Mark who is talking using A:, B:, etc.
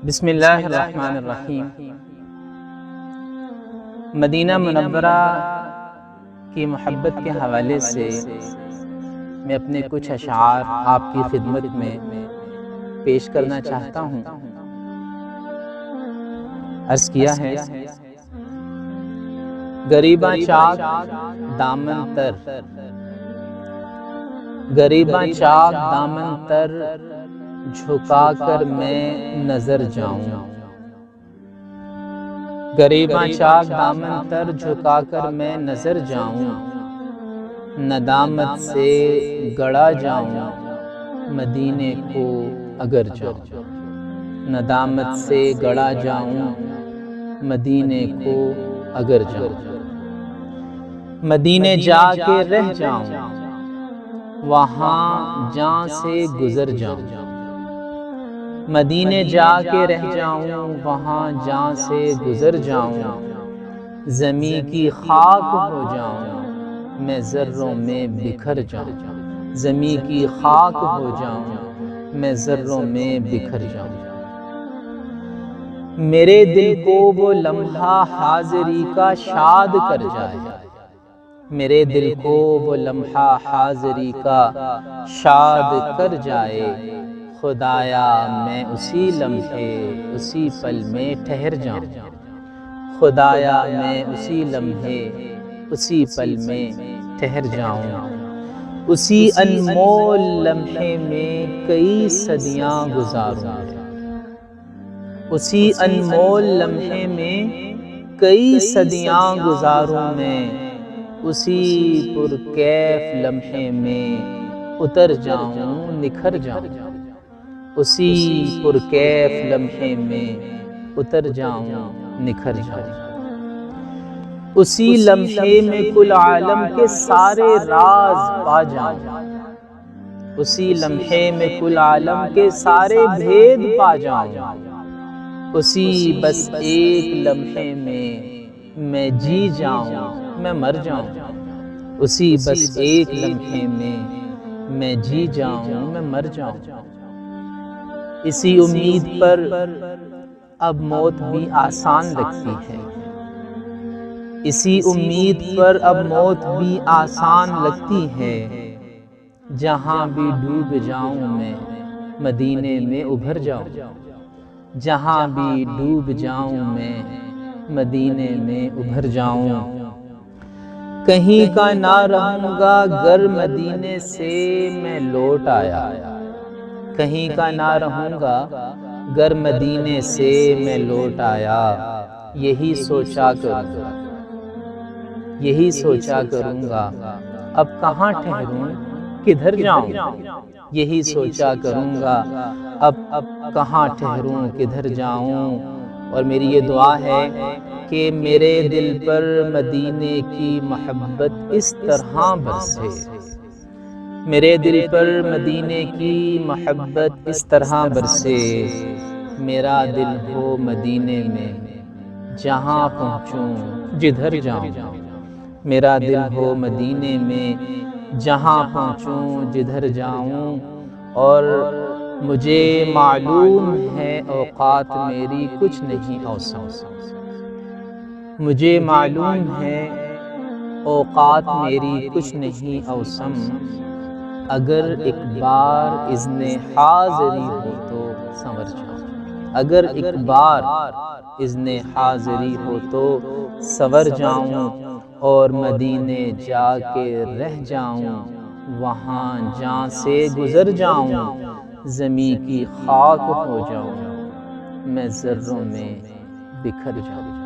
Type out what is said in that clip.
A: بسم اللہ الرحمن الرحیم۔ مدینہ منورہ کی محبت کے حوالے سے میں اپنے کچھ اشعار آپ کی خدمت میں پیش کرنا چاہتا ہوں۔ عرض کیا ہے: غریباں چاک دامن تر، غریباں چاک دامن تر جھکا کر میں نظر جاؤں، غریباں چاک دامن تر جھکا کر میں نظر جاؤں، ندامت سے گڑا جاؤں مدینے کو اگر جاؤں، ندامت سے گڑا جاؤں مدینے کو اگر جاؤں، مدینے جا کے رہ جاؤں وہاں جاں سے گزر جاؤں، مدینے جا کے رہ جاؤں وہاں جاں سے گزر جاؤں، زمیں کی خاک ہو جاؤں میں ذروں میں بکھر جاؤں، زمیں کی خاک ہو جاؤں میں ذروں میں بکھر جاؤں، میرے دل کو وہ لمحہ حاضری کا شاد کر جائے، میرے دل کو وہ لمحہ حاضری کا شاد کر جائے، خدایا میں اسی لمحے اسی پل میں ٹھہر جاؤں، خدایا میں اسی لمحے اسی پل میں ٹھہر جاؤں، اسی انمول لمحے میں کئی صدیاں گزاروں، اسی انمول لمحے میں کئی صدیاں گزاروں میں، اسی پرکیف لمحے میں اتر جاؤں نکھر جاؤں، اسی پرکیف لمحے میں اتر جاؤں نکھر جاؤں، اسی لمحے میں کل عالم کے سارے راز پا جاؤں، اسی لمحے میں کل عالم کے سارے بھید پا جاؤں، اسی بس ایک لمحے میں جی جاؤں میں مر جاؤں، اسی بس ایک لمحے میں جی جاؤں میں مر جاؤں، اسی امید پر اب موت بھی آسان لگتی ہے، اسی امید پر اب موت بھی آسان لگتی ہے، جہاں بھی ڈوب جاؤں میں مدینے میں ابھر جاؤں، جہاں بھی ڈوب جاؤں میں مدینے میں ابھر جاؤں، کہیں کا نہ رہوں گا گر مدینے سے میں لوٹ آیا، کہیں کا نہ رہوں گا گر مدینے سے میں لوٹ آیا، یہی سوچا کروں گا اب کہاں ٹھہروں کدھر جاؤں، یہی سوچا کروں گا اب کہاں ٹھہروں کدھر جاؤں، اور میری یہ دعا ہے کہ میرے دل پر مدینے کی محبت اس طرح برسے، میرے دل پر مدینے کی محبت اس طرح برسے، میرا دل ہو مدینے میں جہاں پہنچوں جدھر جاؤں، میرا دل ہو مدینے میں جہاں پہنچوں جدھر جاؤں، اور مجھے معلوم ہے اوقات میری کچھ نہیں اوسم، مجھے معلوم ہے اوقات میری کچھ نہیں اوسم، اگر ایک بار اذن حاضری ہو تو سنور جاؤں، اگر ایک بار اذن حاضری ہو تو سنور جاؤں، اور مدینے جا کے رہ جاؤں وہاں جاں سے گزر جاؤں، زمیں کی خاک ہو جاؤں میں ذروں میں بکھر جاؤں۔